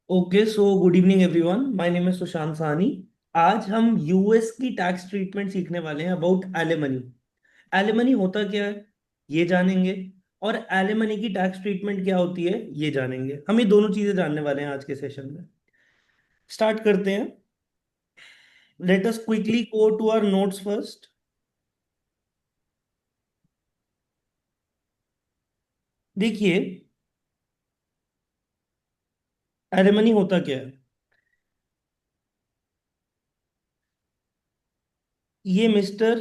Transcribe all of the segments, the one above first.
Okay so good evening everyone, my name is Sushant Sahni. आज हम US की टैक्स ट्रीटमेंट सीखने वाले हैं अबाउट एलिमनी। एलिमनी होता क्या है ये जानेंगे, और एलिमनी की टैक्स ट्रीटमेंट क्या होती है ये जानेंगे। हम ये दोनों चीजें जानने वाले हैं आज के सेशन में। स्टार्ट करते हैं। Let us quickly go to our notes first. देखिए, एलिमनी होता क्या है। ये मिस्टर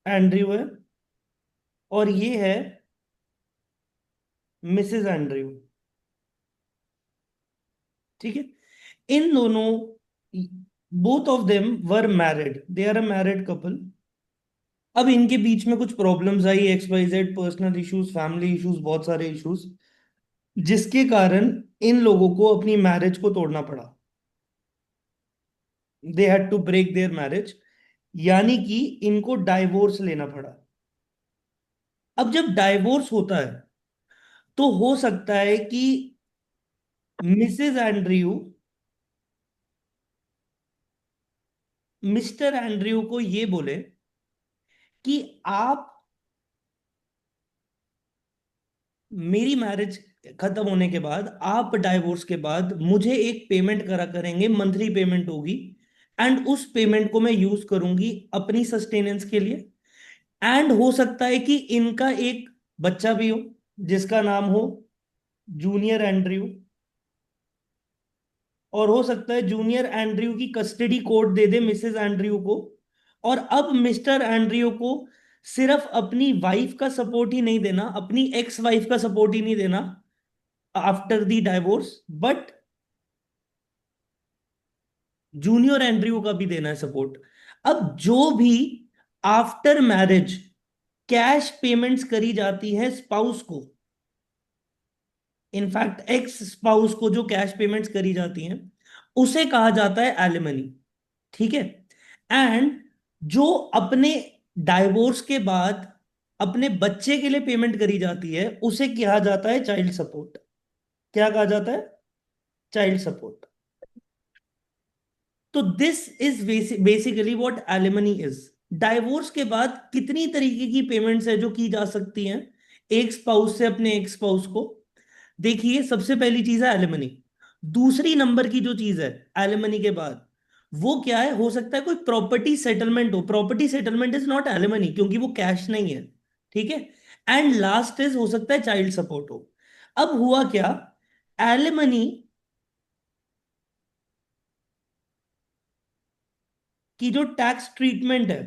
एंड्रयू है और ये है मिसेस एंड्रयू। ठीक है। इन दोनों, both of them were married, they are a married couple. अब इनके बीच में कुछ प्रॉब्लम्स आई, X Y Z personal issues, family issues, बहुत सारे इश्यूज, जिसके कारण इन लोगों को अपनी मैरिज को तोड़ना पड़ा। They had to break their marriage, यानी कि इनको डाइवोर्स लेना पड़ा। अब जब डाइवोर्स होता है तो हो सकता है कि मिसेस एंड्रयू मिस्टर एंड्रयू को ये बोले कि आप मेरी मैरिज खत्म होने के बाद, आप डाइवोर्स के बाद मुझे एक पेमेंट करा करेंगे, मंथली पेमेंट होगी, एंड उस पेमेंट को मैं यूज करूंगी अपनी सस्टेनेंस के लिए। एंड हो सकता है कि इनका एक बच्चा भी हो जिसका नाम हो जूनियर एंड्रयू, और हो सकता है जूनियर एंड्रयू की कस्टडी कोर्ट दे दे मिसेस एंड्रयू को। और अब मिस्टर एंड्रयू को सिर्फ अपनी वाइफ का सपोर्ट ही नहीं देना, अपनी एक्स वाइफ का सपोर्ट ही नहीं देना after the divorce, but junior Andrew का भी देना है सपोर्ट। अब जो भी आफ्टर मैरिज कैश पेमेंट्स करी जाती है स्पाउस को, इनफैक्ट एक्स स्पाउस को जो कैश पेमेंट्स करी जाती हैं, उसे कहा जाता है एलिमनी। ठीक है। एंड जो अपने डाइवोर्स के बाद अपने बच्चे के लिए पेमेंट करी जाती है उसे कहा जाता है चाइल्ड सपोर्ट। क्या कहा जाता है? Child support. तो this is basically what alimony is. Divorce के बाद कितनी तरीके की पेमेंट्स है जो की जा सकती हैं एक स्पाउस से अपने एक स्पाउस को। देखिए, सबसे पहली चीज है एलिमनी। दूसरी नंबर की जो चीज है एलिमनी के बाद, वो क्या है? हो सकता है कोई प्रॉपर्टी सेटलमेंट हो। Property settlement is not alimony क्योंकि वो कैश नहीं है। ठीक है। एंड लास्ट इज हो सकता है चाइल्ड सपोर्ट हो। अब हुआ क्या, एलिमनी की जो टैक्स ट्रीटमेंट है,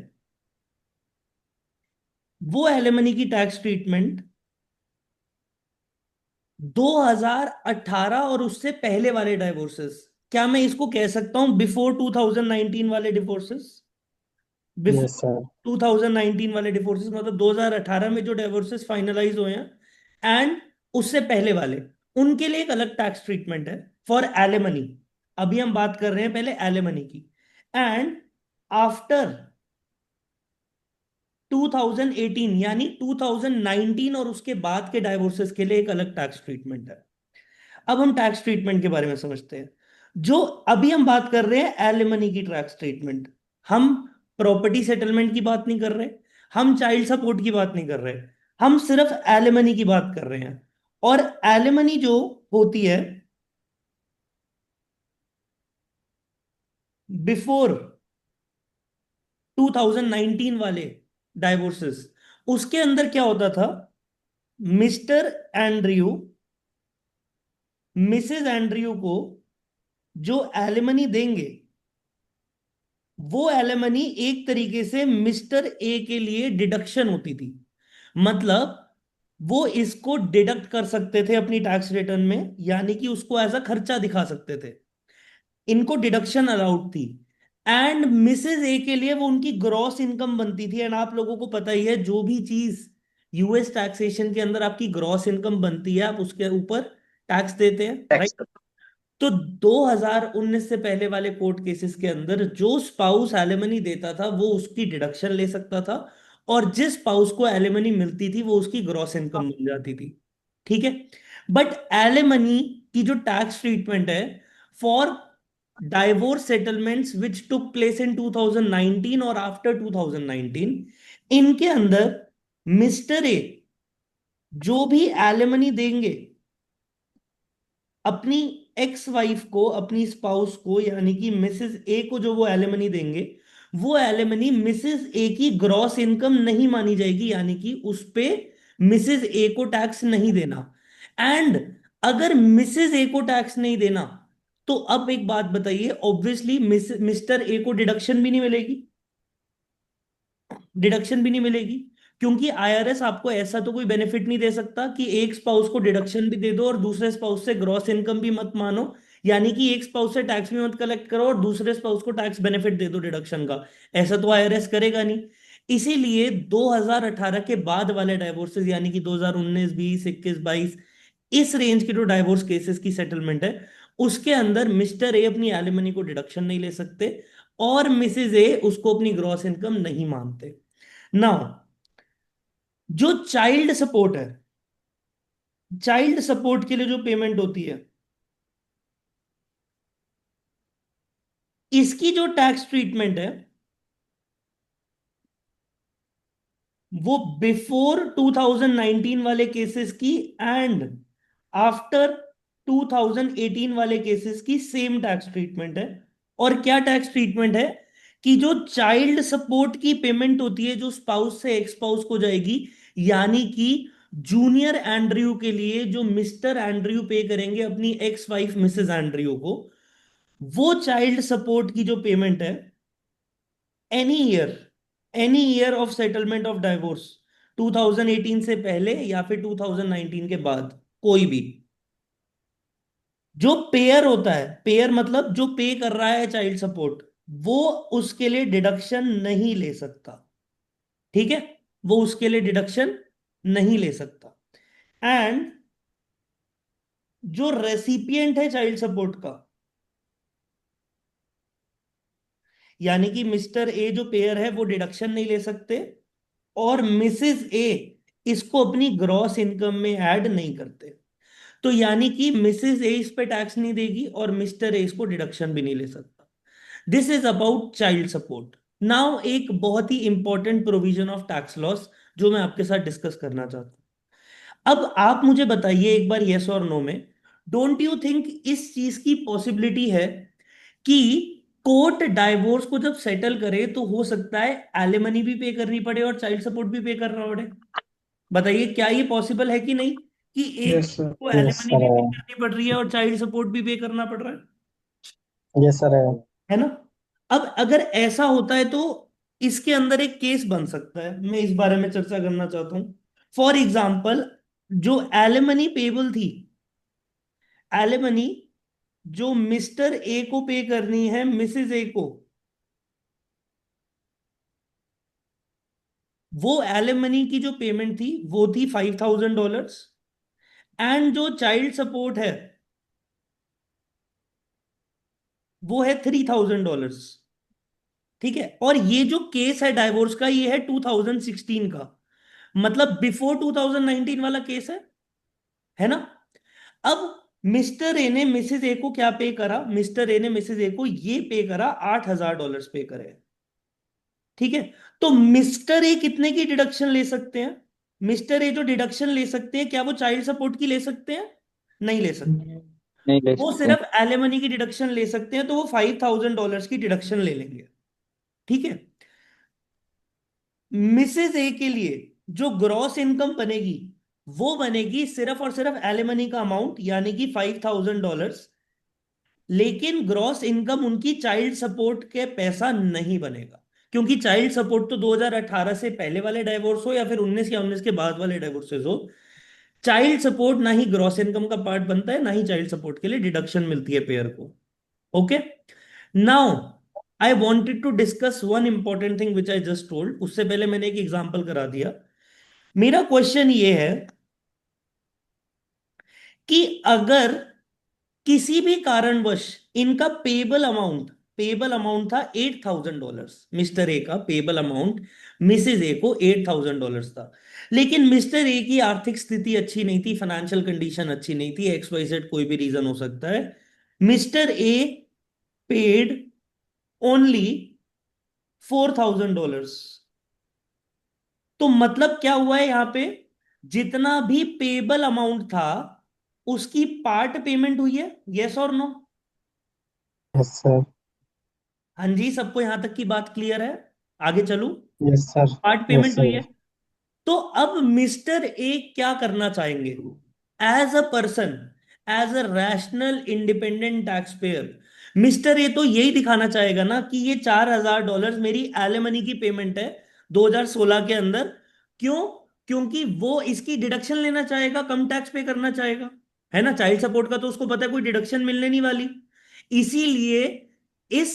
वो एलिमनी की टैक्स ट्रीटमेंट 2018 और उससे पहले वाले डाइवोर्सेस, क्या मैं इसको कह सकता हूं बिफोर 2019 वाले डिवोर्सेस? Before yes sir. 2019 वाले डिवोर्सेस मतलब 2018 में जो डिवोर्सेस फाइनलाइज हुए हैं, एंड उससे पहले वाले, उनके लिए एक अलग टैक्स ट्रीटमेंट है फॉर एलिमनी। अभी हम बात कर रहे हैं पहले एलिमनी की। एंड आफ्टर 2018 यानी 2019 और उसके बाद के डाइवोर्सेस के लिए एक अलग टैक्स ट्रीटमेंट है। अब हम टैक्स ट्रीटमेंट के बारे में समझते हैं। जो अभी हम बात कर रहे हैं एलिमनी की टैक्स ट्रीटमेंट, हम प्रॉपर्टी सेटलमेंट की बात नहीं कर रहे, हम चाइल्ड सपोर्ट की बात नहीं कर रहे, हम सिर्फ एलिमनी की बात कर रहे हैं। और एलिमनी जो होती है बिफोर 2019 वाले डाइवोर्सेस, उसके अंदर क्या होता था? मिस्टर एंड्रयू मिसेस एंड्रयू को जो एलिमनी देंगे, वो एलिमनी एक तरीके से मिस्टर ए के लिए डिडक्शन होती थी। मतलब वो इसको डिडक्ट कर सकते थे अपनी टैक्स रिटर्न में, यानी कि उसको एज अ खर्चा दिखा सकते थे। इनको डिडक्शन अलाउड थी। एंड मिसेज ए के लिए वो उनकी ग्रॉस इनकम बनती थी। एंड आप लोगों को पता ही है, जो भी चीज यूएस टैक्सेशन के अंदर आपकी ग्रॉस इनकम बनती है, आप उसके ऊपर टैक्स देते हैं, राइट? तो 2019 से पहले वाले कोर्ट केसेस के अंदर जो स्पाउस एलिमनी देता था वो उसकी डिडक्शन ले सकता था, और जिस स्पाउस को एलिमनी मिलती थी वो उसकी ग्रॉस इनकम बन जाती थी। ठीक है। बट एलिमनी की जो टैक्स ट्रीटमेंट है for divorce settlements which took place in 2019 और आफ्टर 2019, इनके अंदर मिस्टर ए जो भी एलिमनी देंगे अपनी एक्स वाइफ को, अपनी स्पाउस को, यानी कि मिसेस ए को, जो वो एलिमनी देंगे, वो एलिमनी मिसेस ए की ग्रॉस इनकम नहीं मानी जाएगी, यानी कि उस पे मिसेस ए को टैक्स नहीं देना। एंड अगर मिसेस ए को टैक्स नहीं देना, तो अब एक बात बताइए, ऑब्वियसली मिस्टर ए को डिडक्शन भी नहीं मिलेगी, डिडक्शन भी नहीं मिलेगी। क्योंकि आईआरएस आपको ऐसा तो कोई बेनिफिट नहीं दे सकता कि एक स्पाउस को डिडक्शन भी दे दो और दूसरे स्पाउस से ग्रॉस इनकम भी मत मानो, यानी कि एक स्पाउस से टैक्स भी मत कलेक्ट करो और दूसरे स्पाउस को टैक्स बेनिफिट दे दो डिडक्शन का। ऐसा तो आईआरएस करेगा नहीं। इसीलिए 2018 के बाद वाले डाइवोर्सेस, यानी कि 2019, 20, 21, 22, इस रेंज के जो डाइवोर्स केसेस की सेटलमेंट है, उसके अंदर मिस्टर ए अपनी एलिमनी को डिडक्शन नहीं ले सकते और मिसेज ए उसको अपनी ग्रॉस इनकम नहीं मानते। नाउ, जो चाइल्ड सपोर्ट है, चाइल्ड सपोर्ट के लिए जो पेमेंट होती है, इसकी जो टैक्स ट्रीटमेंट है, वो बिफोर 2019 वाले केसेस की एंड आफ्टर 2018 वाले केसेस की सेम टैक्स ट्रीटमेंट है। और क्या टैक्स ट्रीटमेंट है कि जो चाइल्ड सपोर्ट की पेमेंट होती है जो स्पाउस से एक्स स्पाउस को जाएगी, यानी कि जूनियर एंड्रयू के लिए जो मिस्टर एंड्रयू पे करेंगे अपनी एक्स वाइफ मिसेस एंड्रयू को, वो चाइल्ड सपोर्ट की जो पेमेंट है, any year, any year of settlement of divorce, 2018 से पहले या फिर 2019 के बाद, कोई भी जो पेयर होता है, पेयर मतलब जो पे कर रहा है चाइल्ड सपोर्ट, वो उसके लिए डिडक्शन नहीं ले सकता। ठीक है, वो उसके लिए डिडक्शन नहीं ले सकता। एंड जो रेसिपिएंट है चाइल्ड सपोर्ट का, यानी कि मिस्टर ए जो पेयर है वो डिडक्शन नहीं ले सकते और मिसेस ए इसको अपनी ग्रॉस इनकम में ऐड नहीं करते। तो यानी कि मिसेस ए इस पे टैक्स नहीं देगी और मिस्टर ए इसको डिडक्शन भी नहीं ले सकता। This is about child support. Now एक बहुत ही important provision of tax laws जो मैं आपके साथ डिस्कस करना चाहता हूं। अब आप मुझे बताइए एक बार यस और नो में, डोंट यू थिंक इस चीज की पॉसिबिलिटी है कि कोर्ट डाइवोर्स को जब सेटल करे तो हो सकता है एलिमनी भी पे करनी पड़े और चाइल्ड सपोर्ट भी पे करना पड़े? बताइए क्या ये पॉसिबल है कि नहीं, कि एक यस सर। को यस एलिमनी सर भी है। पे करनी पड़ रही है और चाइल्ड सपोर्ट भी पे करना पड़ रहा यस सर है। है ना? अब अगर ऐसा होता है तो इसके अंदर एक केस बन सकता है, मैं इस बारे में चर्चा करना चाहता हूं। फॉर एग्जाम्पल, जो एलिमनी पेबल थी, एलिमनी जो मिस्टर ए को पे करनी है मिसेस ए को, वो एलिमनी की जो पेमेंट थी वो थी $5,000। एंड जो चाइल्ड सपोर्ट है वो है $3,000। ठीक है, और ये जो केस है डाइवोर्स का ये है 2016 का, मतलब बिफोर 2019 वाला केस है ना? अब मिस्टर ए ने मिसेस ए को क्या पे करा, मिस्टर ए ने मिसेस ए को ये पे करा, $8,000 पे करे। ठीक है, तो मिस्टर ए कितने की डिडक्शन ले सकते हैं? मिस्टर ए जो डिडक्शन ले सकते हैं, क्या वो चाइल्ड सपोर्ट की ले सकते हैं? नहीं ले सकते। नहीं ले वो सकते। सिर्फ एलिमनी की डिडक्शन ले सकते हैं, तो वो $5,000 की डिडक्शन ले लेंगे। ठीक है, मिसेस ए के लिए जो ग्रॉस इनकम बनेगी वो बनेगी सिर्फ और सिर्फ एलिमनी का अमाउंट, यानी कि $5,000। लेकिन ग्रॉस इनकम उनकी चाइल्ड सपोर्ट के पैसा नहीं बनेगा, क्योंकि चाइल्ड सपोर्ट तो 2018 से पहले वाले डाइवोर्स हो या फिर 19 या 19 के बाद वाले डाइवोर्सेस हो, चाइल्ड सपोर्ट ना ही ग्रॉस इनकम का पार्ट बनता है, ना ही चाइल्ड सपोर्ट के लिए डिडक्शन मिलती है पेयर को। Okay, now I wanted to discuss one important thing which I just told. उससे पहले मैंने एक एग्जाम्पल करा दिया। मेरा क्वेश्चन ये है कि अगर किसी भी कारणवश इनका पेबल अमाउंट पेबल अमाउंट था $8,000, मिस्टर ए का पेबल अमाउंट मिसेज ए को $8,000 था। लेकिन मिस्टर ए की आर्थिक स्थिति अच्छी नहीं थी, फाइनेंशियल कंडीशन अच्छी नहीं थी, एक्स वाई जेड कोई भी रीजन हो सकता है। Mister A paid only $4,000। तो मतलब क्या हुआ है यहां पे, जितना भी पेबल अमाउंट था उसकी पार्ट पेमेंट हुई है, यस और नो? Yes sir. हाँ जी, सबको यहां तक की बात क्लियर है? आगे चलूं? Yes sir. Part yes payment हुई है। सर। तो अब मिस्टर ए क्या करना चाहेंगे as a person, as a rational independent tax payer? Mister A तो यही दिखाना चाहेगा ना कि ये $4,000 मेरी एलिमनी की पेमेंट है 2016 के अंदर। क्यों? क्योंकि वो इसकी डिडक्शन लेना चाहेगा, कम टैक्स पे करना चाहेगा, है ना? चाइल्ड सपोर्ट का तो उसको पता है कोई डिडक्शन मिलने नहीं वाली। इसीलिए इस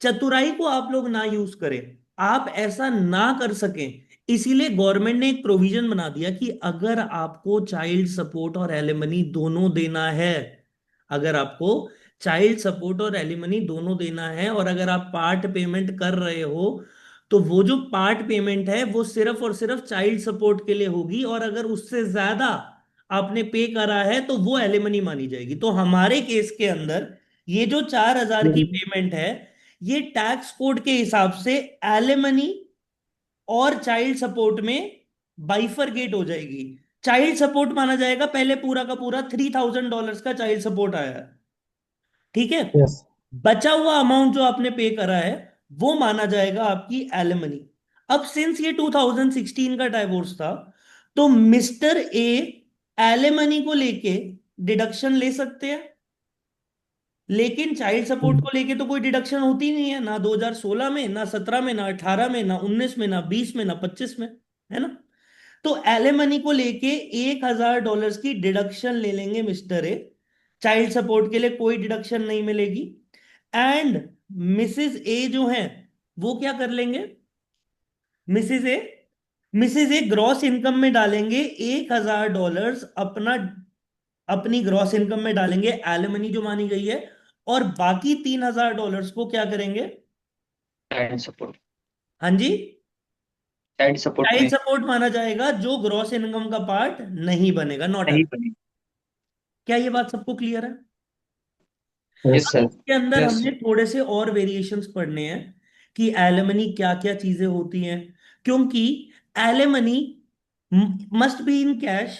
चतुराई को आप लोग ना यूज करें, आप ऐसा ना कर सकें, इसीलिए गवर्नमेंट ने एक प्रोविजन बना दिया कि अगर आपको चाइल्ड सपोर्ट और एलिमनी दोनों देना है, अगर आपको चाइल्ड सपोर्ट और एलिमनी दोनों देना है और अगर आप पार्ट पेमेंट कर रहे हो, तो वो जो पार्ट पेमेंट है वो सिर्फ और सिर्फ चाइल्ड सपोर्ट के लिए होगी, और अगर उससे ज्यादा आपने पे करा है तो वो एलिमनी मानी जाएगी। तो हमारे केस के अंदर ये जो 4,000 की हम्म। पेमेंट है, ये टैक्स कोड के हिसाब से एलिमनी और चाइल्ड सपोर्ट में बाइफरगेट हो जाएगी। चाइल्ड सपोर्ट माना जाएगा, पहले पूरा का पूरा $3,000 का चाइल्ड सपोर्ट आया है, ठीक है? यस। बचा हुआ अमाउंट जो आपने पे करा है वो माना जाएगा आपकी एलिमनी। अब सिंस ये 2016 का डाइवोर्स था, तो मिस्टर ए एलिमनी को लेके डिडक्शन ले सकते हैं, लेकिन चाइल्ड सपोर्ट हम्म। को लेके तो कोई डिडक्शन होती नहीं है, ना 2016 में, ना 17 में, ना 18 में, ना 19 में, ना 20 में, ना 25 में, है ना? तो एलिमनी को लेके $1,000 की डिडक्शन ले लेंगे मिस्टर ए, चाइल्ड सपोर्ट के लिए कोई डिडक्शन नहीं मिलेगी। एंड मिसेस ए जो है वो क्या कर लेंगे, Mrs A missus A gross income में डालेंगे $1,000 अपना, अपनी ग्रॉस इनकम में डालेंगे एलिमनी जो मानी गई है, और बाकी $3,000 को क्या करेंगे? Child support. हाँ जी, चाइल्ड सपोर्ट चाइल्ड में सपोर्ट माना जाएगा, जो ग्रॉस इनकम का पार्ट नहीं बनेगा, नॉट। नहीं बनी। क्या ये बात सबको क्लियर है? यस यस अब सर। सर। इसके अंदर यस। हमने थोड़े से और वेरिएशंस पढ़ने हैं कि एलिमनी क्या क्या चीजें होती हैं, क्योंकि alimony must be in cash,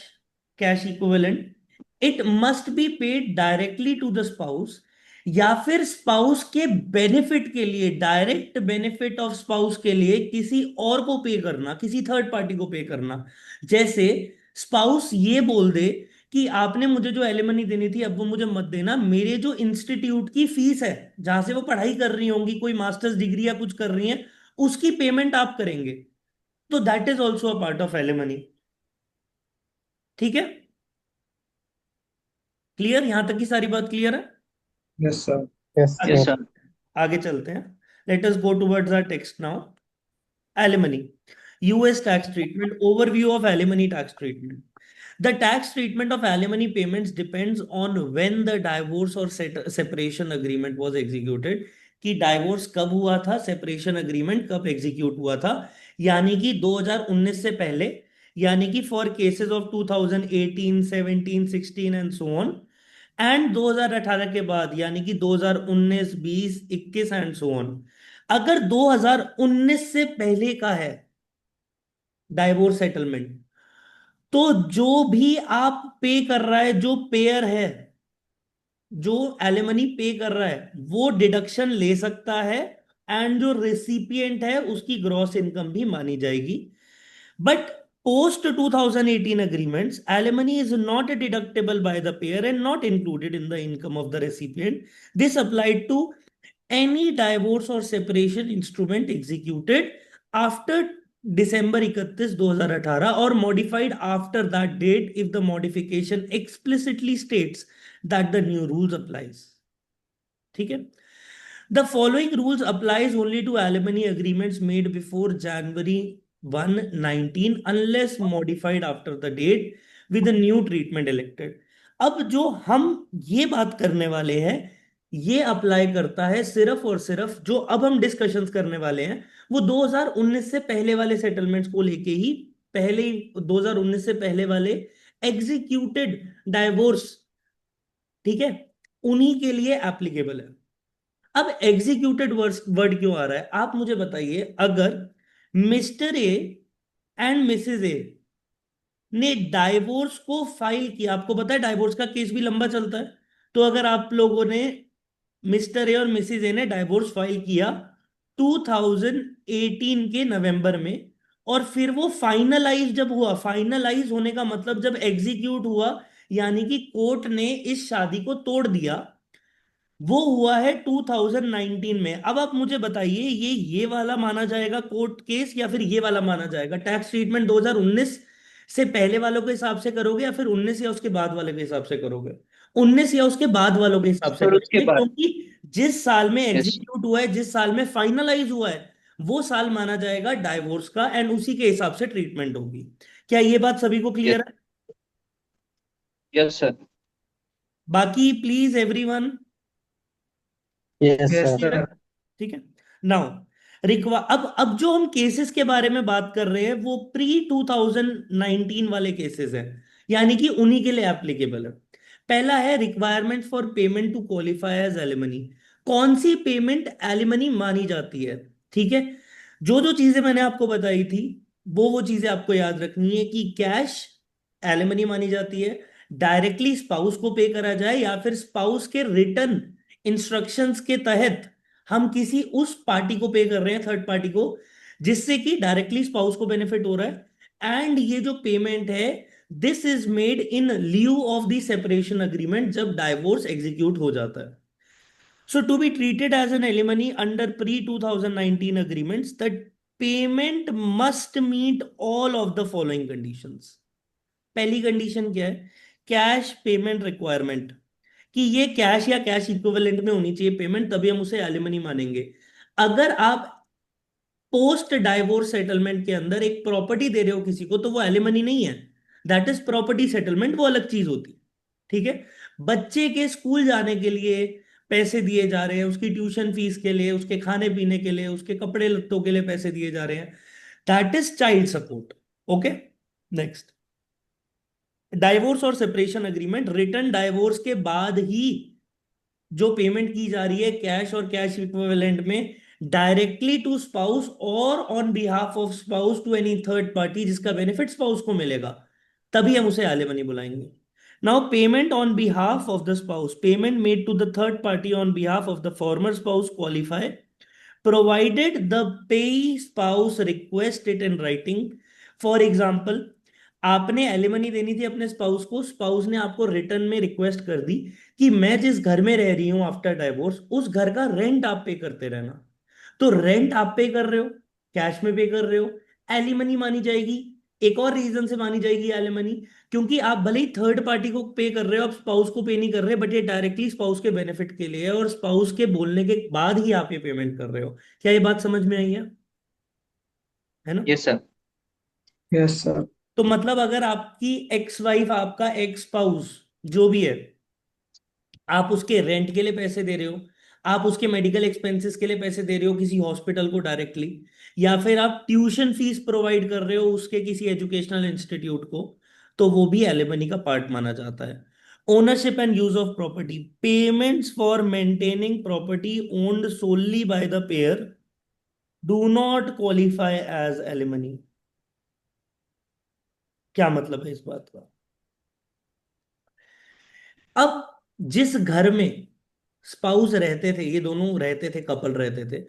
cash equivalent, it must be paid directly to the spouse, या फिर स्पाउस के बेनिफिट के लिए, डायरेक्ट बेनिफिट ऑफ स्पाउस के लिए किसी और को पे करना, किसी थर्ड पार्टी को पे करना। जैसे स्पाउस ये बोल दे कि आपने मुझे जो एलिमनी देनी थी अब वो मुझे मत देना, मेरे जो इंस्टीट्यूट की फीस है जहां से वो पढ़ाई कर रही होंगी, कोई मास्टर्स डिग्री या कुछ कर रही हैं, उसकी पेमेंट आप करेंगे, तो that is also a part of alimony. ठीक है? क्लियर? यहां तक की सारी बात क्लियर है? Yes sir. यस आगे यस सर। सर। आगे चलते हैं। Let us go towards our text now. Alimony. US tax treatment. Overview of alimony tax treatment. The tax treatment of alimony payments depends on when the divorce or separation agreement was executed. कि divorce कब हुआ था, separation agreement कब execute हुआ था, यानी कि 2019 से पहले, यानी कि for cases of 2018, 17, 16 and so on, and 2018 के बाद यानी कि 2019, 20, 21 एंड सो ऑन। अगर 2019 से पहले का है डाइवोर्स सेटलमेंट, तो जो भी आप पे कर रहा है, जो पेयर है, जो एलिमनी पे कर रहा है, वो डिडक्शन ले सकता है, एंड जो रेसिपिएंट है उसकी ग्रॉस इनकम भी मानी जाएगी। But post 2018 agreements, alimony is not deductible by the payer and not included in the income of the recipient. This applied to any divorce or separation instrument executed after December 31, 2018 or modified after that date if the modification explicitly states that the new rules applies. ठीक है? The following rules applies only to alimony agreements made before January 1, 19 unless modified after the date with a new treatment elected. अब जो हम ये बात करने वाले हैं, ये अप्लाई करता है सिर्फ और सिर्फ, जो अब हम डिस्कशंस करने वाले हैं वो 2019 से पहले वाले सेटलमेंट्स को लेके ही, पहले ही 2019 से पहले वाले एग्जीक्यूटेड डाइवोर्स, ठीक है, उन्हीं के लिए एप्लीकेबल है। अब एग्जीक्यूटेड वर्ड क्यों आ रहा है, आप मुझे बताइए। अगर मिस्टर ए एंड मिसेज ए ने डाइवोर्स को फाइल किया, आपको पता है डाइवोर्स का केस भी लंबा चलता है, तो अगर आप लोगों ने, मिस्टर ए और मिसेज ए ने डाइवोर्स फाइल किया 2018 के नवंबर में, और फिर वो फाइनलाइज जब हुआ, फाइनलाइज होने का मतलब जब एग्जीक्यूट हुआ, यानी कि कोर्ट ने इस शादी को तोड़ दिया, वो हुआ है 2019 में। अब आप मुझे बताइए, ये वाला माना जाएगा कोर्ट केस या फिर ये वाला माना जाएगा? टैक्स ट्रीटमेंट 2019 से पहले वालों के हिसाब से करोगे या फिर 19 या उसके बाद वाले के हिसाब से करोगे? 19 या उसके बाद वालों के हिसाब से और उसके करोगे, बाद। क्योंकि जिस साल में यस। एग्जीक्यूट हुआ है, जिस साल में फाइनलाइज हुआ है, वो साल माना जाएगा डाइवोर्स का, एंड उसी के हिसाब से ट्रीटमेंट होगी। क्या ये बात सभी को यस। क्लियर है? Yes sir. बाकी please everyone. Yes yes sir. Sir. ठीक है। नाउ अब जो हम केसेस के बारे में बात कर रहे हैं वो प्री 2019 वाले केसेस हैं, यानी कि उन्हीं के लिए एप्लीकेबल है। पहला है requirement for payment to qualify as alimony. कौन सी पेमेंट एलिमनी मानी जाती है? ठीक है, जो जो चीजें मैंने आपको बताई थी, वो चीजें आपको याद रखनी है कि कैश एलिमनी मानी जाती है, डायरेक्टली स्पाउस को पे करा जाए या फिर स्पाउस के रिटर्न इंस्ट्रक्शंस के तहत हम किसी उस पार्टी को पे कर रहे हैं, थर्ड पार्टी को, जिससे कि डायरेक्टली स्पाउस को बेनिफिट हो रहा है। एंड ये जो पेमेंट है, this is made in lieu of the separation agreement, जब डाइवोर्स एग्जीक्यूट हो जाता है। So to be treated as an alimony under pre 2019 agreements, the payment must meet all of the following conditions. पहली condition क्या है? Cash payment requirement, कि ये cash या कैश इक्विवेलेंट में होनी चाहिए पेमेंट, तभी हम उसे एलिमनी मानेंगे। अगर आप पोस्ट डाइवोर्स सेटलमेंट के अंदर एक प्रॉपर्टी दे रहे हो किसी को, तो वो एलिमनी नहीं है, दैट इज प्रॉपर्टी सेटलमेंट, वो अलग चीज होती है। ठीक है। बच्चे के स्कूल जाने के लिए पैसे दिए जा रहे हैं, उसकी ट्यूशन फीस के लिए, उसके खाने पीने के लिए, उसके कपड़े लत्तों के लिए पैसे दिए जा रहे हैं, that is child support. Okay. Next, divorce और सेपरेशन अग्रीमेंट, रिटर्न डाइवोर्स के बाद ही जो पेमेंट की जा रही है कैश और कैश इक्विवेलेंट में, डायरेक्टली टू स्पाउस और on behalf of spouse to any third party, जिसका बेनिफिट स्पाउस को मिलेगा, तभी हम उसे एलिमनी बुलाएंगे। Now payment on behalf of the spouse, payment made to the third party on behalf of the former spouse qualify, provided the pay spouse request it in writing। For example, आपने alimony देनी थी अपने spouse को, spouse ने आपको return में request कर दी कि मैं जिस घर में रह रही हूं आफ्टर डाइवोर्स, उस घर का रेंट आप पे करते रहना। तो रेंट आप पे कर रहे हो, कैश में पे कर रहे हो, एलिमनी मानी जाएगी। एक और रीजन से मानी जाएगी एलिमनी, क्योंकि आप भले ही थर्ड पार्टी को पे कर रहे हो, आप स्पाउस को पे नहीं कर रहे, बट ये डायरेक्टली स्पाउस के बेनिफिट के लिए है, और स्पाउस के बोलने के बाद ही आप ये पेमेंट कर रहे हो। क्या ये बात समझ में आई है ना? Yes sir. Yes sir. तो मतलब अगर आपकी एक्स वाइफ, आपका एक्स स्पाउस जो भी है, आप उसके रेंट के लिए पैसे दे रहे हो, आप उसके मेडिकल एक्सपेंसेस के लिए पैसे दे रहे हो किसी हॉस्पिटल को डायरेक्टली, या फिर आप ट्यूशन फीस प्रोवाइड कर रहे हो उसके किसी एजुकेशनल इंस्टीट्यूट को, तो वो भी एलिमनी का पार्ट माना जाता है। Ownership and use of property, payments for maintaining property owned solely by the payer do not qualify as alimony. क्या मतलब है इस बात का? अब जिस घर में स्पाउस रहते थे, ये दोनों रहते थे, कपल रहते थे,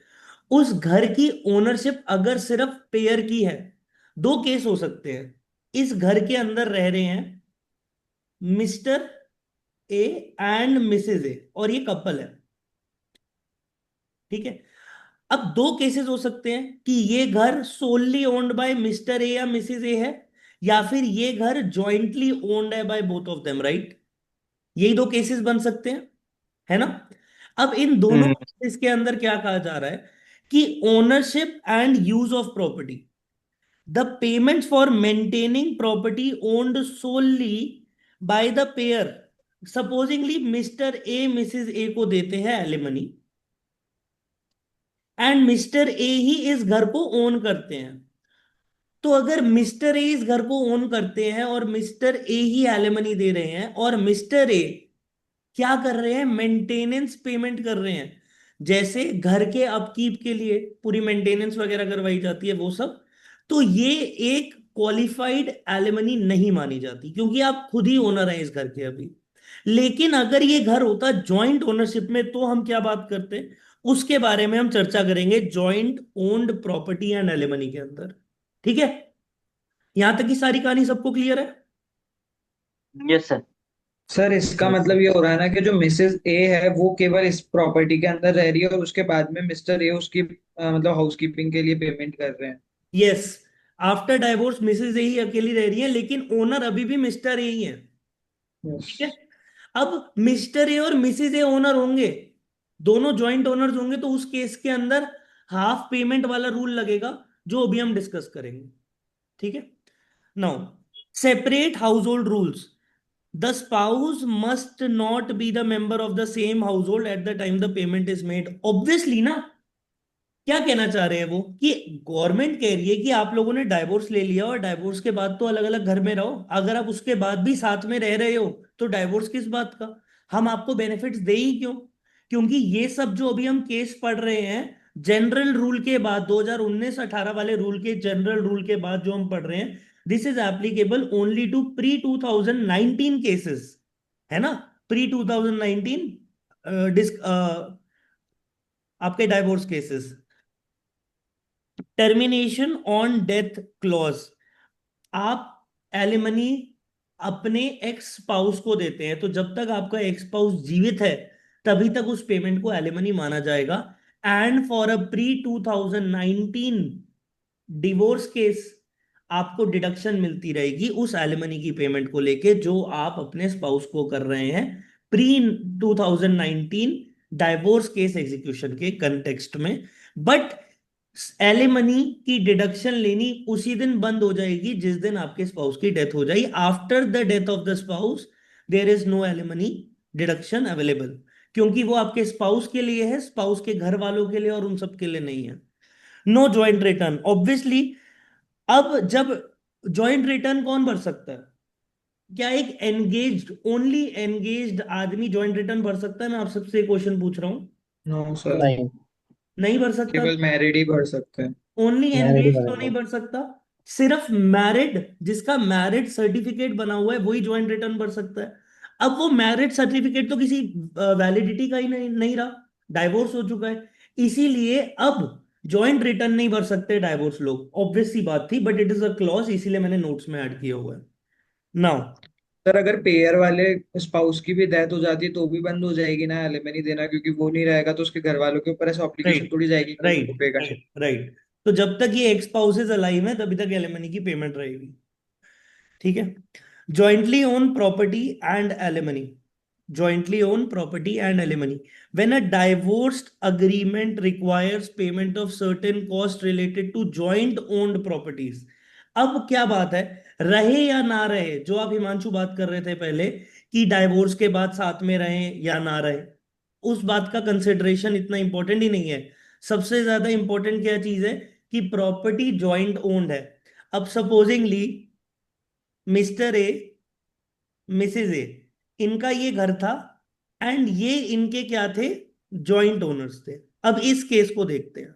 उस घर की ओनरशिप अगर सिर्फ पेयर की है, दो केस हो सकते हैं। इस घर के अंदर रह रहे हैं मिस्टर ए एंड मिसेज ए, और ये कपल है। ठीक है। अब दो केसेस हो सकते हैं कि ये घर solely owned by mister A या मिसेज ए है, या फिर ये घर जॉइंटली ओन्ड है by both of them, right? यही दो केसेस बन सकते हैं, है ना? अब इन दोनों हम्म। केसेस के अंदर क्या कहा जा रहा है कि ownership and use of property, the payment for maintaining property owned solely by the payer supposingly mister A missus A को देते हैं एलिमनी, एंड मिस्टर ए ही इस घर को ओन करते हैं। तो अगर मिस्टर ए इस घर को ओन करते हैं और मिस्टर ए ही एलिमनी दे रहे हैं, और मिस्टर ए क्या कर रहे हैं, मेंटेनेंस पेमेंट कर रहे हैं, जैसे घर के अपकीप के लिए पूरी मेंटेनेंस वगैरह करवाई जाती है वो सब, तो ये एक क्वालिफाइड एलिमनी नहीं मानी जाती, क्योंकि आप खुद ही ओनर हैं इस घर के अभी। लेकिन अगर ये घर होता जॉइंट ओनरशिप में, तो हम क्या बात करते, उसके बारे में हम चर्चा करेंगे joint owned property and alimony के अंदर। ठीक है, यहां तक की सारी कहानी सबको क्लियर है? Yes sir. सर इसका मतलब ये हो रहा है ना कि जो मिसेस ए है वो केवल इस प्रॉपर्टी के अंदर रह रही है और उसके बाद में मिस्टर ए उसकी मतलब हाउसकीपिंग के लिए पेमेंट कर रहे हैं। यस, आफ्टर डाइवोर्स मिसेज ए ही अकेली रह रही है, लेकिन ओनर अभी भी मिस्टर ए ही है। यस। ठीक है, अब मिस्टर ए और मिसेज ए ओनर होंगे, दोनों जॉइंट ओनर्स होंगे, तो उस केस के अंदर हाफ पेमेंट वाला रूल लगेगा, जो अभी हम डिस्कस करेंगे। ठीक है, now separate house hold rules. The spouse must not be the member of the same house hold at the time the payment is made. Obviously ना, क्या कहना चाह रहे हैं वो, कि गवर्नमेंट कह रही है कि आप लोगों ने डाइवोर्स ले लिया और डाइवोर्स के बाद तो अलग अलग घर में रहो, अगर आप उसके बाद भी साथ में रह रहे हो तो डाइवोर्स किस बात का, हम आपको बेनिफिट्स दे ही क्यों। क्योंकि ये सब जो अभी हम केस पढ़ रहे हैं, जनरल रूल के बाद 2019-18 वाले रूल के, जनरल रूल के बाद जो हम पढ़ रहे हैं, this is applicable only to pre 2019 cases, है ना, प्री 2019 आपके divorce cases. Termination on death clause, आप एलिमनी अपने एक्स स्पाउस को देते हैं, तो जब तक आपका एक्स स्पाउस जीवित है तभी तक उस पेमेंट को एलिमनी माना जाएगा। And for a pre 2019 divorce case, आपको डिडक्शन मिलती रहेगी उस एलिमनी की पेमेंट को लेके जो आप अपने स्पाउस को कर रहे हैं प्री 2019 डाइवोर्स केस एग्जीक्यूशन के कंटेक्स्ट में। बट एलिमनी की डिडक्शन लेनी उसी दिन बंद हो जाएगी जिस दिन आपके स्पाउस की डेथ हो जाएगी। After the death of the spouse there is no alimony deduction available, क्योंकि वो आपके स्पाउस के लिए है, स्पाउस के घर वालों के लिए और उन सब के लिए नहीं है। No joint return, obviously. अब जब ज्वाइंट रिटर्न कौन भर सकता है, क्या एक एंगेज्ड, ओनली एंगेज्ड आदमी ज्वाइंट रिटर्न भर सकता है? मैं आप सबसे क्वेश्चन पूछ रहा हूं। नो सर, नहीं, नहीं भर सकता। केवल मैरिड ही भर सकते हैं। ओनली मैंने नहीं एंगेज तो नहीं बनाया। भर सकता, सिर्फ मैरिड, जिसका मैरिड सर्टिफिकेट बना हुआ है वही ज्वाइंट रिटर्न भर सकता है। अब वो मैरिड सर्टिफिकेट तो किसी वैलिडिटी का ही नहीं रहा, डाइवोर्स हो चुका है, इसीलिए अब ज्वाइंट रिटर्न नहीं भर सकते डाइवोर्स लोग। ऑब्वियस सी बात थी, but it is a clause, इसीलिए मैंने नोट्स में ऐड किया हुआ है। नाउ सर अगर पेयर वाले स्पाउस की भी डेथ हो जाती है तो भी बंद हो जाएगी ना एलिमनी देना, क्योंकि वो नहीं रहेगा तो उसके घर वालों के ऊपर ऐसा ऑब्लिगेशन राइट, थोड़ी जाएगी कि उनको राइट, पे करनी। Right, right. तो जब तक ये एक्स स्पाउसेस अलाइव है तभी तक एलिमनी की पेमेंट रहेगी। ठीक है, jointly owned property and alimony. Jointly owned property and alimony. When a divorced agreement requires payment of certain costs related to joint owned properties. अब क्या बात है, रहे या ना रहे, जो आप हिमांशु बात कर रहे थे पहले, कि डाइवोर्स के बाद साथ में रहें या ना रहे, उस बात का कंसिडरेशन इतना इंपॉर्टेंट ही नहीं है। सबसे ज्यादा इंपॉर्टेंट क्या चीज है, कि प्रॉपर्टी जॉइंट ओन्ड है। अब सपोजिंगली मिस्टर ए मिसेज ए, इनका ये घर था, एंड ये इनके क्या थे, जॉइंट ओनर्स थे। अब इस केस को देखते हैं।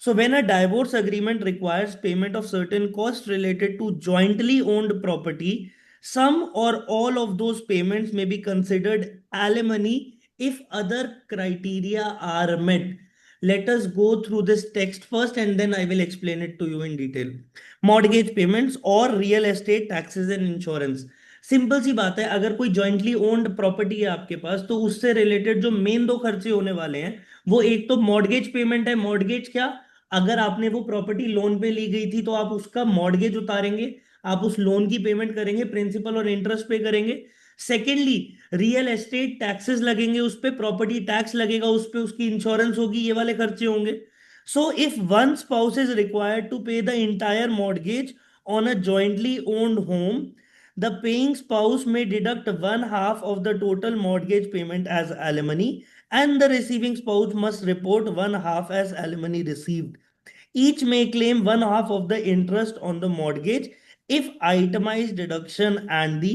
So when a divorce agreement requires payment of certain costs related to jointly owned property, some or all of those payments may be considered alimony if other criteria are met. Let us go through this text first and then I will explain it to you in detail. Mortgage payments or real estate taxes and insurance. Simple सी बात है, अगर कोई jointly owned property है आपके पास, तो उससे related जो मेन दो खर्चे होने वाले हैं, वो एक तो मॉर्गेज पेमेंट है। मॉर्गेज क्या, अगर आपने वो प्रॉपर्टी लोन पे ली गई थी तो आप उसका मॉर्गेज उतारेंगे, आप उस लोन की पेमेंट करेंगे, प्रिंसिपल और इंटरेस्ट पे करेंगे। सेकेंडली, रियल एस्टेट टैक्सेस लगेंगे, उस पे प्रॉपर्टी टैक्स लगेगा, उस पे उसकी इंश्योरेंस होगी, ये वाले खर्चे होंगे। So if one spouse is required to pay the entire mortgage on a jointly owned home, the paying spouse में deduct one half of the total mortgage payment as alimony and the receiving spouse must report one half as alimony received. Each may claim one half of the interest on the mortgage if itemized deduction and the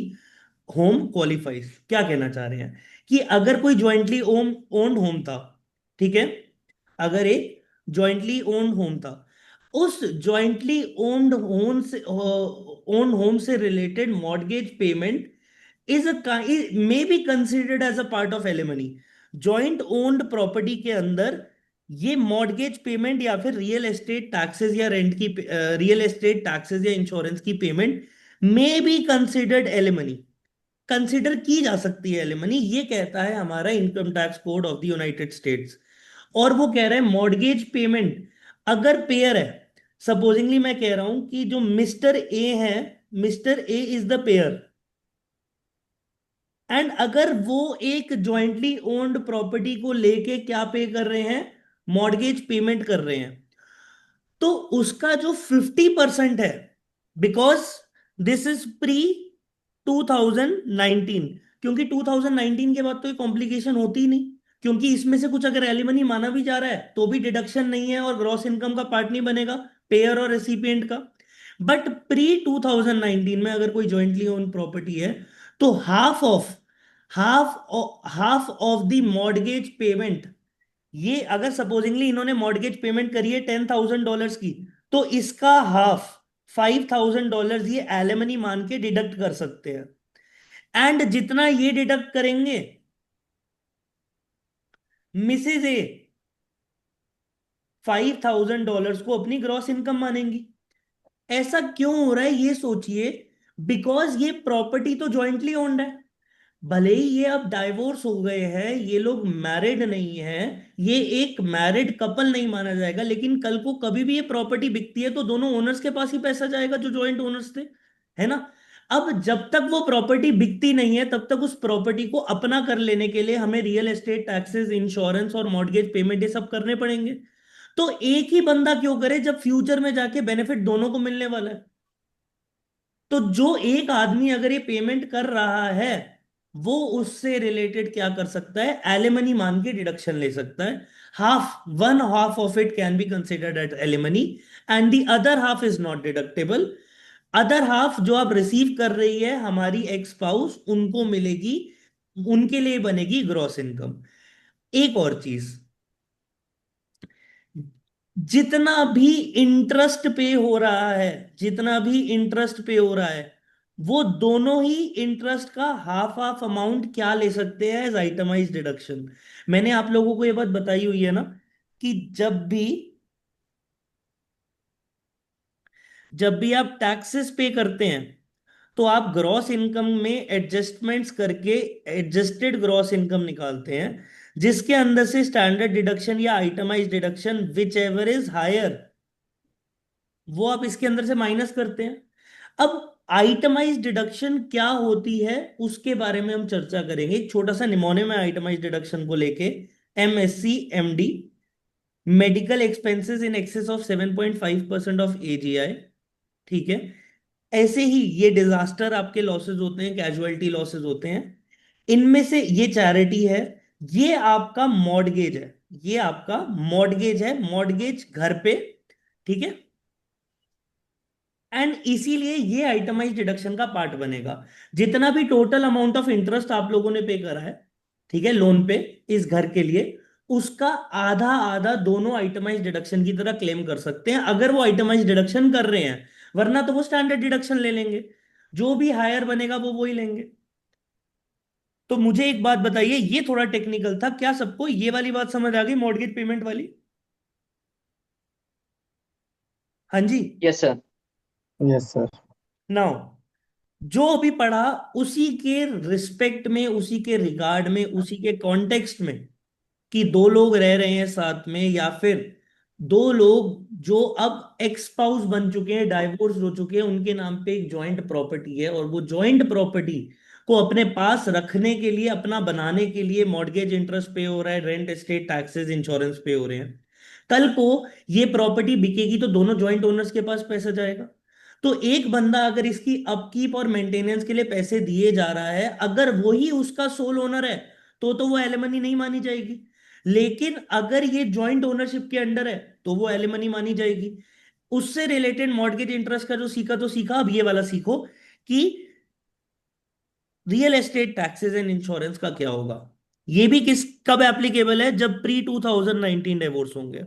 home qualifies. क्या कहना चाह रहे हैं कि अगर कोई jointly owned home था, ठीक है, अगर एक जॉइंटली ओन्ड होम था, उस जॉइंटली ओन्ड होम से related mortgage payment is may be considered as a part of alimony. Joint owned property के अंदर ये मॉर्गेज पेमेंट या फिर रियल एस्टेट टैक्सेस या रेंट की रियल एस्टेट टैक्सेस या इंश्योरेंस की payment may be considered alimony, consider की जा सकती है एलिमनी. ये कहता है हमारा income tax code of the United States. और वो कह रहा है मॉर्गेज पेमेंट अगर पेयर है, सपोजिंगली मैं कह रहा हूं कि जो मिस्टर ए है, mister A is the pair, and अगर वो एक ज्वाइंटली ओन्ड प्रॉपर्टी को लेके क्या पे कर रहे हैं, मॉर्गेज पेमेंट कर रहे हैं, तो उसका जो 50% है, बिकॉज दिस इज प्री 2019, क्योंकि 2019 के बाद तो ये कॉम्प्लिकेशन होती ही नहीं, क्योंकि इसमें से कुछ अगर एलिमनी माना भी जा रहा है तो भी डिडक्शन नहीं है और ग्रॉस इनकम का पार्ट नहीं बनेगा पेयर और रेसिपिएंट का. बट प्री 2019 में अगर कोई जॉइंटली ओन प्रॉपर्टी है तो half half of the mortgage payment, ये अगर सपोजिंगली इन्होंने मॉर्गेज पेमेंट करी है $10,000 की, तो इसका हाफ $5,000 ये एलिमनी मान के डिडक्ट कर सकते हैं. एंड जितना ये डिडक्ट करेंगे मिसेज ए $5,000 को अपनी ग्रॉस इनकम मानेंगी. ऐसा क्यों हो रहा है ये सोचिए, बिकॉज ये प्रॉपर्टी तो जॉइंटली ओन्ड है. भले ही ये अब डाइवोर्स हो गए हैं, ये लोग मैरिड नहीं है, ये एक मैरिड कपल नहीं माना जाएगा, लेकिन कल को कभी भी ये प्रॉपर्टी बिकती है तो दोनों ओनर्स के पास ही पैसा जाएगा जो जॉइंट ओनर्स थे, है ना. अब जब तक वो प्रॉपर्टी बिकती नहीं है तब तक उस प्रॉपर्टी को अपना कर लेने के लिए हमें रियल एस्टेट टैक्सेस, इंश्योरेंस और मॉर्गेज पेमेंट ये सब करने पड़ेंगे. तो एक ही बंदा क्यों करे जब फ्यूचर में जाके बेनिफिट दोनों को मिलने वाला है. तो जो एक आदमी अगर ये पेमेंट कर रहा है वो उससे रिलेटेड क्या कर सकता है, एलिमनी मान के डिडक्शन ले सकता है. One half of it can be considered at alimony and the other half is not deductible. Other half जो आप रिसीव कर रही है हमारी एक्स स्पाउस, उनको मिलेगी, उनके लिए बनेगी ग्रॉस इनकम. एक और चीज, जितना भी इंटरेस्ट पे हो रहा है, जितना भी इंटरेस्ट पे हो रहा है, वो दोनों ही इंटरेस्ट का हाफ हाफ अमाउंट क्या ले सकते हैं एज आइटमाइज डिडक्शन. मैंने आप लोगों को ये बात बताई हुई है ना कि जब भी आप टैक्सेस पे करते हैं तो आप ग्रॉस इनकम में एडजस्टमेंट्स करके एडजस्टेड ग्रॉस इनकम निकालते हैं, जिसके अंदर से स्टैंडर्ड डिडक्शन या itemize deduction whichever is higher वो आप इसके अंदर से माइनस करते हैं. अब आइटमाइज डिडक्शन क्या होती है उसके बारे में हम चर्चा करेंगे. एक छोटा सा निमोनियम है आइटमाइज डिडक्शन को लेके, MSc MD, medical expenses in excess of 7.5% of AGI. ठीक है, ऐसे ही ये डिजास्टर आपके लॉसेस होते हैं, कैजुअलिटी लॉसेस होते हैं, इनमें से ये चैरिटी है, ये आपका मॉर्गेज है, ये आपका मॉर्गेज है, मॉर्गेज घर पे, ठीक है. एंड इसीलिए ये आइटमाइज डिडक्शन का पार्ट बनेगा. जितना भी टोटल अमाउंट ऑफ इंटरेस्ट आप लोगों ने पे करा है, ठीक है, लोन पे इस घर के लिए, उसका आधा आधा दोनों आइटमाइज डिडक्शन की तरह क्लेम कर सकते हैं अगर वो आइटमाइज डिडक्शन कर रहे हैं. वरना तो वो स्टैंडर्ड डिडक्शन ले लेंगे, जो भी हायर बनेगा वो वही लेंगे. तो मुझे एक बात बताइए, ये थोड़ा टेक्निकल था, क्या सबको ये वाली बात समझ आ गई, मॉर्गेज पेमेंट वाली? हाँ जी. Yes sir. Yes sir. Now जो अभी पढ़ा उसी के रिस्पेक्ट में, उसी के रिगार्ड में, उसी के कॉन्टेक्स्ट में, कि दो लोग रह रहे हैं साथ में या फिर दो लोग जो अब एक्स स्पाउस बन चुके हैं, डाइवोर्स हो चुके हैं, उनके नाम पे एक जॉइंट प्रॉपर्टी है और वो जॉइंट प्रॉपर्टी को अपने पास रखने के लिए, अपना बनाने के लिए मॉर्गेज इंटरेस्ट पे हो रहा है, रेंट एस्टेट टैक्सेस इंश्योरेंस पे हो रहे हैं. कल को ये प्रॉपर्टी बिकेगी तो दोनों जॉइंट ओनर्स के पास पैसा जाएगा. तो एक बंदा अगर इसकी अपकीप और मेंटेनेंस के लिए पैसे दिए जा रहा है, अगर वही उसका सोल ओनर है तो वो एलिमनी नहीं मानी जाएगी। लेकिन अगर ये जॉइंट ओनरशिप के अंडर है तो वो एलिमनी मानी जाएगी। उससे रिलेटेड मॉर्गेज इंटरेस्ट का जो सीखा तो सीखा, अब ये वाला सीखो कि real estate taxes and insurance का क्या होगा। ये भी किस कब एप्लीकेबल है, जब प्री 2019 डिवोर्स होंगे।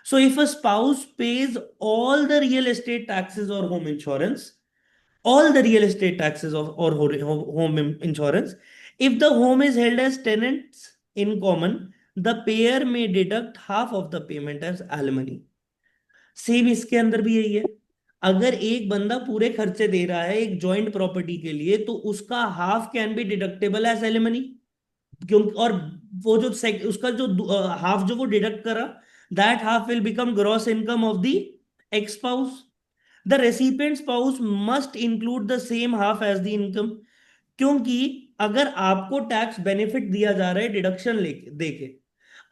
So if a spouse pays all the real estate taxes और home insurance, all the real estate taxes of or home insurance, if the home is held as tenants in common, the payer may deduct half of the payment as alimony। Same इसके अंदर भी यही है। अगर एक बंदा पूरे खर्चे दे रहा है एक जॉइंट प्रॉपर्टी के लिए, तो उसका half can be deductible as alimony. क्योंकि और वो जो उसका जो हाफ जो वो डिडक्ट करा, that half will become gross income of the ex spouse. The recipient spouse must include the same half as the income. क्योंकि अगर आपको टैक्स बेनिफिट दिया जा रहा है डिडक्शन लेके देके,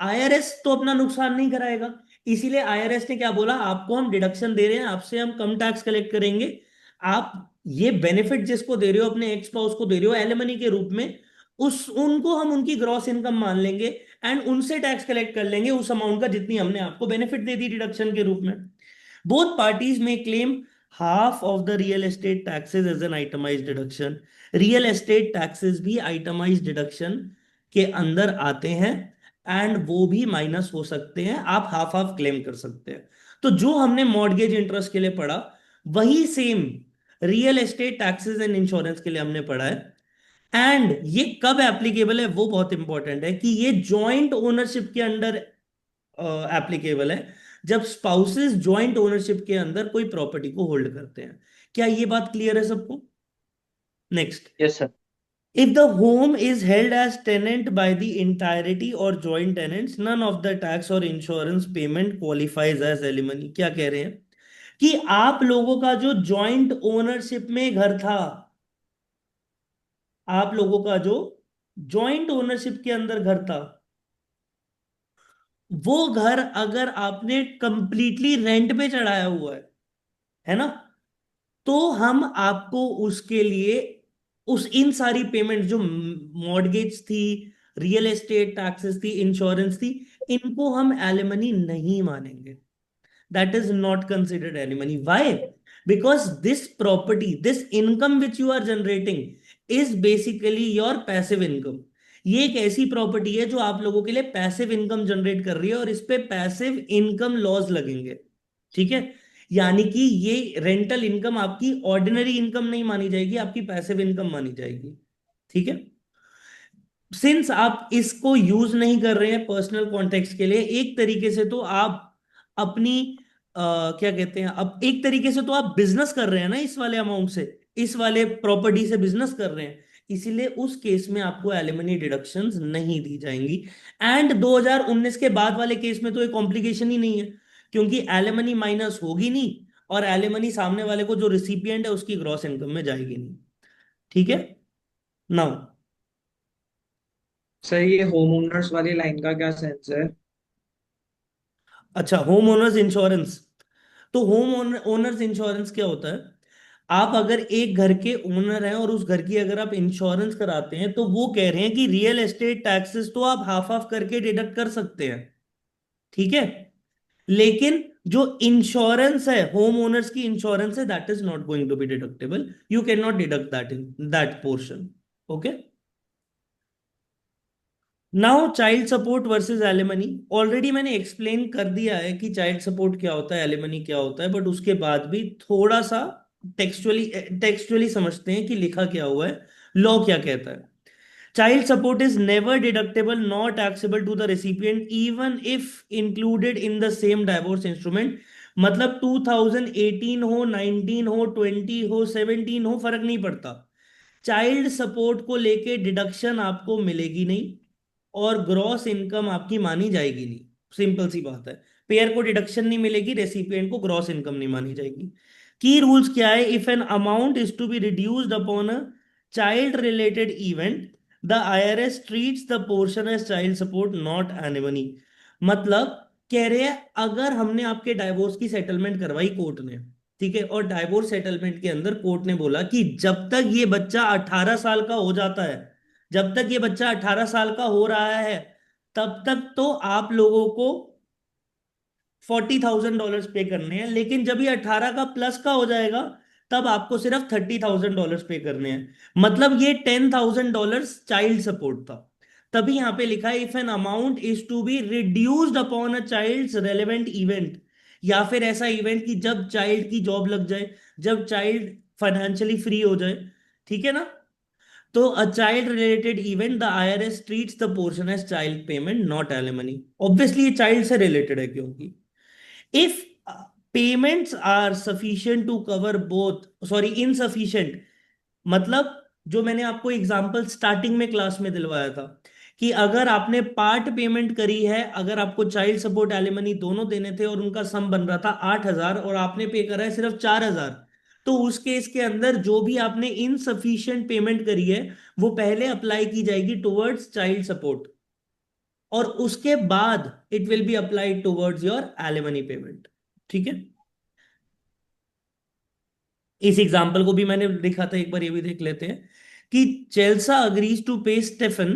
आईआरएस तो अपना नुकसान नहीं कराएगा। इसीलिए आईआरएस ने क्या बोला, आपको हम डिडक्शन दे रहे हैं, आपसे हम कम टैक्स कलेक्ट करेंगे। आप ये बेनिफिट जिसको दे रहे हो, अपने एक्स स्पाउस को दे रहे हो एलिमनी के रूप में, उस उनको हम उनकी ग्रॉस इनकम मान लेंगे एंड उनसे टैक्स कलेक्ट कर लेंगे उस अमाउंट का जितनी हमने आपको बेनिफिट दे दी डिडक्शन के रूप में। बोथ पार्टीज में claim half of the real estate taxes as an itemized deduction। Real estate taxes भी आइटमाइज डिडक्शन के अंदर आते हैं एंड वो भी माइनस हो सकते हैं, आप हाफ हाफ क्लेम कर सकते हैं। तो जो हमने मॉर्गेज इंटरेस्ट के लिए पढ़ा, वही same real estate taxes and insurance के लिए हमने पढ़ा है। एंड ये कब एप्लीकेबल है वो बहुत इंपॉर्टेंट है, कि ये जॉइंट ओनरशिप के अंडर एप्लीकेबल है, जब स्पाउसेस जॉइंट ओनरशिप के अंदर कोई प्रॉपर्टी को होल्ड करते हैं। क्या ये बात क्लियर है सबको? Next, yes sir. if the home is held as tenant by the entirety or joint tenants, none of the tax or insurance payment qualifies as alimony। क्या कह रहे हैं कि आप लोगों का जो जॉइंट ओनरशिप में घर था, आप लोगों का जो जॉइंट ओनरशिप के अंदर घर था, वो घर अगर आपने कंप्लीटली रेंट पे चढ़ाया हुआ है ना, तो हम आपको उसके लिए उस इन सारी पेमेंट जो मॉर्गेज थी, रियल एस्टेट टैक्सेस थी, इंश्योरेंस थी, इनको हम एलिमनी नहीं मानेंगे। That is not considered alimony. Why? Because this property, this income which you are generating is basically your passive income. ये एक ऐसी प्रॉपर्टी है जो आप लोगों के लिए पैसिव इनकम जनरेट कर रही है और इस पे पैसिव इनकम लॉज लगेंगे। ठीक है, यानी कि ये रेंटल इनकम आपकी ऑर्डिनरी इनकम नहीं मानी जाएगी, आपकी पैसिव इनकम मानी जाएगी। ठीक है, सिंस आप इसको यूज नहीं कर रहे हैं पर्सनल कॉन्टेक्स्ट के लिए, एक तरीके से तो आप अपनी क्या कहते हैं, अब एक तरीके से तो आप बिजनेस कर रहे हैं ना इस वाले अमाउंट से, इस वाले प्रॉपर्टी से बिजनेस कर रहे हैं। इसीलिए उस केस में आपको एलिमनी डिडक्शंस नहीं दी जाएंगी। एंड 2019 के बाद वाले केस में तो एक कॉम्प्लिकेशन ही नहीं है, क्योंकि एलिमनी माइनस होगी नहीं और एलिमनी सामने वाले को जो रिसिपिएंट है उसकी ग्रॉस इनकम में जाएगी नहीं। ठीक है, नाउ सर ये होम ओनर्स वाली लाइन का क्या सेंस है? अच्छा, होम ओनर्स इंश्योरेंस। तो होम ओनर्स इंश्योरेंस क्या होता है, आप अगर एक घर के ओनर हैं और उस घर की अगर आप इंश्योरेंस कराते हैं, तो वो कह रहे हैं कि रियल एस्टेट टैक्सेस तो आप हाफ हाफ करके डिडक्ट कर सकते हैं। ठीक है, लेकिन जो इंश्योरेंस है, होम ओनर्स की इंश्योरेंस है, that is not going to be deductible. You can not deduct that in that portion. Okay, now child support versus alimony. Already मैंने एक्सप्लेन कर दिया है कि चाइल्ड सपोर्ट क्या होता है, एलिमनी क्या होता है, बट उसके बाद भी थोड़ा सा टेक्सचुअली टेक्सचुअली समझते हैं कि लिखा क्या हुआ है, लॉ क्या कहता है। Child support is never deductible not taxable to the recipient even if included in the same divorce instrument. मतलब 2018 हो, 19 हो, 20 हो, 17 हो, फर्क नहीं पड़ता, चाइल्ड सपोर्ट को लेके डिडक्शन आपको मिलेगी नहीं और ग्रॉस इनकम आपकी मानी जाएगी नहीं। सिंपल सी बात है, पेयर को डिडक्शन नहीं मिलेगी, रेसिपिएंट को ग्रॉस इनकम नहीं मानी जाएगी। की रूल्स क्या है, if an amount is to be reduced upon a child related event, the IRS treats the portion as child support not alimony. मतलब कह रहे हैं, अगर हमने आपके डाइवोर्स की सेटलमेंट करवाई कोर्ट ने, ठीक है, और डाइवोर्स सेटलमेंट के अंदर कोर्ट ने बोला कि जब तक ये बच्चा 18 साल का हो जाता है, जब तक ये बच्चा 18 साल का हो रहा है, तब तक तो आप लोगों को $40,000 पे करने हैं, लेकिन जब ये 18 का प्लस का हो जाएगा तब आपको सिर्फ $30,000 पे करने हैं। मतलब ये $10,000 चाइल्ड सपोर्ट था। तभी यहां पे लिखा है if an amount is to be reduced upon a child's relevant event, या फिर ऐसा इवेंट कि जब चाइल्ड की जॉब लग जाए, जब चाइल्ड फाइनेंशियली फ्री हो जाए, ठीक है ना, तो a child related event the IRS treats the portion as child payment not alimony. Obviously ये चाइल्ड से रिलेटेड है, क्योंकि if payments are sufficient to cover both, sorry, insufficient, मतलब जो मैंने आपको एग्जांपल स्टार्टिंग में क्लास में दिलवाया था कि अगर आपने पार्ट पेमेंट करी है, अगर आपको चाइल्ड सपोर्ट एलिमनी दोनों देने थे और उनका सम बन रहा था 8,000 और आपने पे करा है सिर्फ 4,000, तो उस केस के अंदर जो भी आपने इनसफिशिएंट पेमेंट करी है वो पहले अप्लाई की जाएगी टुवर्ड्स चाइल्ड सपोर्ट, और उसके बाद it will be applied towards your alimony payment. ठीक है, इस एग्जाम्पल को भी मैंने लिखा था, एक बार ये भी देख लेते हैं कि Chelsea agrees to pay Stefan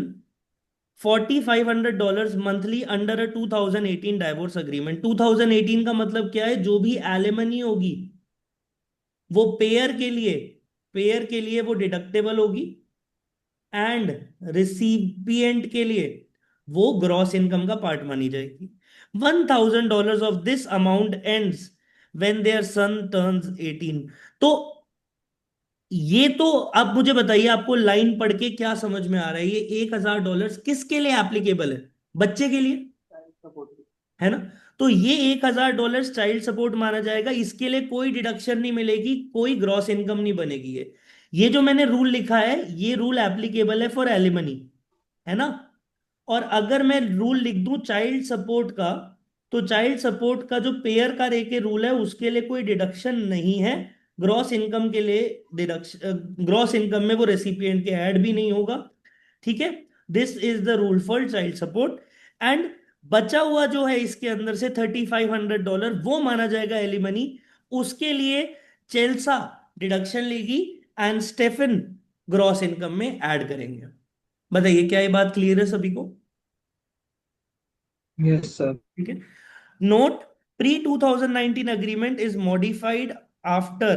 $4,500 monthly under a 2018 divorce agreement. 2018 का मतलब क्या है, जो भी एलिमनी होगी वो पेयर के लिए वो डिडक्टेबल होगी, एंड रिसिपिएंट के लिए वो ग्रॉस इनकम का पार्ट मानी जाएगी। $1,000 of this amount ends when their son turns 18। तो ये तो अब मुझे बताइए, आपको लाइन पढ़ के क्या समझ में आ रहा है, ये $1,000 किसके लिए एप्लीकेबल है? बच्चे के लिए, है ना। तो ये $1,000 चाइल्ड सपोर्ट माना जाएगा, इसके लिए कोई डिडक्शन नहीं मिलेगी, कोई ग्रॉस इनकम नहीं बनेगी। ये जो मैंने रूल लिखा है, ये रूल एप्लीकेबल है फॉर एलिमनी, है ना। और अगर मैं रूल लिख दूं चाइल्ड सपोर्ट का, तो चाइल्ड सपोर्ट का जो पेयर का रेके रूल है उसके लिए कोई डिडक्शन नहीं है, ग्रॉस इनकम के लिए डिडक्शन, ग्रॉस इनकम में वो रेसिपिएंट के ऐड भी नहीं होगा। ठीक है, this is the rule for child support. And बचा हुआ जो है इसके अंदर से $3,500 वो माना जाएगा एलिमनी, उसके लिए चेल्सा डिडक्शन लेगी एंड स्टेफन ग्रॉस इनकम में ऐड करेंगे। बताइए क्या ये बात क्लियर है सभी को? Yes sir. ठीक है, note, pre 2019 agreement is modified after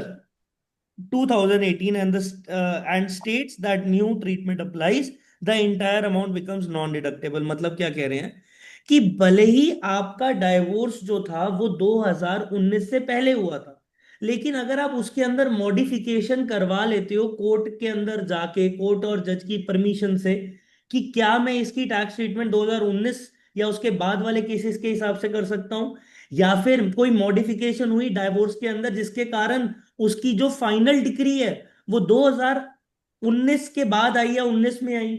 2018 and states that new treatment applies, the entire amount becomes non deductible। मतलब क्या कह रहे हैं कि भले ही आपका डाइवोर्स जो था वो 2019 से पहले हुआ था, लेकिन अगर आप उसके अंदर मॉडिफिकेशन करवा लेते हो कोर्ट के अंदर जाके, कोर्ट और जज की परमिशन से, कि क्या मैं इसकी टैक्स ट्रीटमेंट 2019 या उसके बाद वाले केसेस के हिसाब से कर सकता हूं, या फिर कोई मॉडिफिकेशन हुई डाइवोर्स के अंदर जिसके कारण उसकी जो फाइनल डिग्री है वो 2019 के बाद आई या 19 में आई,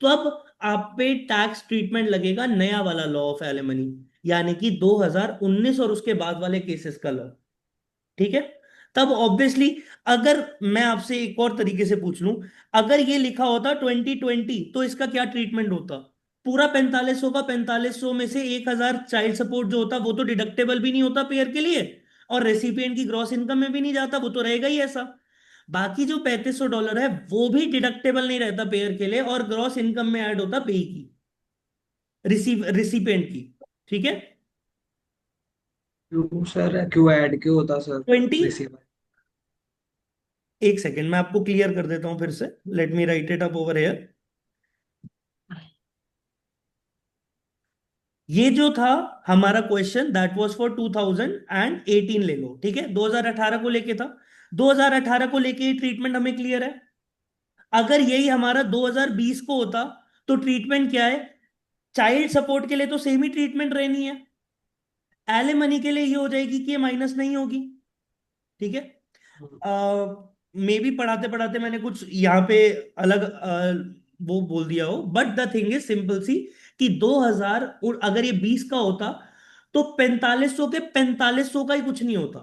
तो अब आप पे टैक्स ट्रीटमेंट लगेगा नया वाला लॉ ऑफ एलिमनी, यानी कि 2019 और उसके बाद वाले केसेस का लॉ। ठीक है, तब ऑब्वियसली अगर मैं आपसे एक और तरीके से पूछ लूं, अगर ये लिखा होता 2020 तो इसका क्या ट्रीटमेंट होता? पूरा 4500 का 4500 में से 1,000 चाइल्ड सपोर्ट जो होता वो तो डिडक्टेबल भी नहीं होता पेयर के लिए, और रेसिपिएंट की ग्रॉस इनकम में भी नहीं जाता, वो तो रहेगा ही ऐसा। बाकी जो $3,500 है वो भी डिडक्टेबल नहीं रहता पेयर के लिए, और ग्रॉस इनकम में ऐड होता पेई की, रिसिपिएंट की। ठीक है, क्यों सर, क्यों ऐड क्यों होता सर? 20, रिसीवर। एक सेकेंड मैं आपको क्लियर कर देता हूं फिर से, let me right it up over here. ये जो था हमारा क्वेश्चन दैट वाज फॉर 2018 ले लो, ठीक है, 2018 को लेके था, 2018 को लेके ट्रीटमेंट हमें क्लियर है। अगर यही हमारा 2020 को होता तो ट्रीटमेंट क्या है? चाइल्ड सपोर्ट के लिए तो सेम ही ट्रीटमेंट रहनी है, एलिमनी के लिए ये हो जाएगी कि ये माइनस नहीं होगी। ठीक है, मे भी पढ़ाते पढ़ाते मैंने कुछ यहाँ पे अलग वो बोल दिया हो, but the thing is simple सी कि 2000 और अगर ये 20 का होता तो 4500 के 4500 का ही कुछ नहीं होता।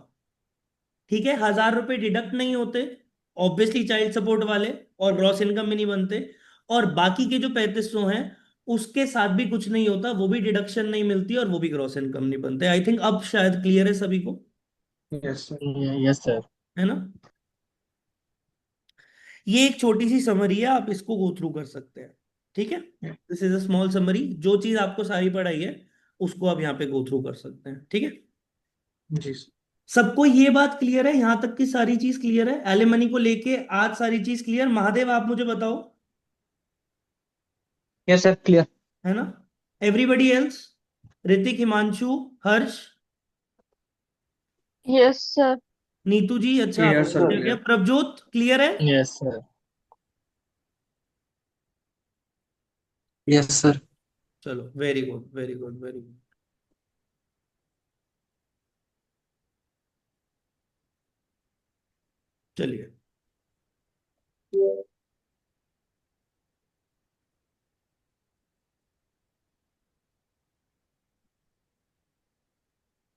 ठीक है, ₹1,000 डिडक्ट नहीं होते ऑब्वियसली चाइल्ड सपोर्ट वाले, और ग्रॉस इनकम भी नहीं बनते, और बाकी के जो 3500 हैं उसके साथ भी कुछ नहीं होता, वो भी डिडक्शन नहीं मिलती और वो भी ग्रॉस इनकम नहीं बनते। आई थिंक अब शायद क्लियर है सभी को। Yes sir. Yes sir. है ना? ये एक छोटी सी समरी है, आप इसको गो थ्रू कर सकते हैं। ठीक है, this is a small summary. जो चीज आपको सारी पढ़ाई है उसको आप यहाँ पे गो थ्रू कर सकते हैं। ठीक है, जी सर। सबको ये बात क्लियर है? यहां तक की सारी चीज क्लियर है एलिमनी को लेके? आज सारी चीज क्लियर? महादेव आप मुझे बताओ। Yes sir, clear. है ना? Everybody else? Hrithik, Himanshu, Harsh, yes sir. Neetu ji, अच्छा क्लियर आपको सर, क्लियर गया। क्लियर। प्रभजोत क्लियर है? Yes sir. Yes sir. चलो, very good, very good, very good. चलिए,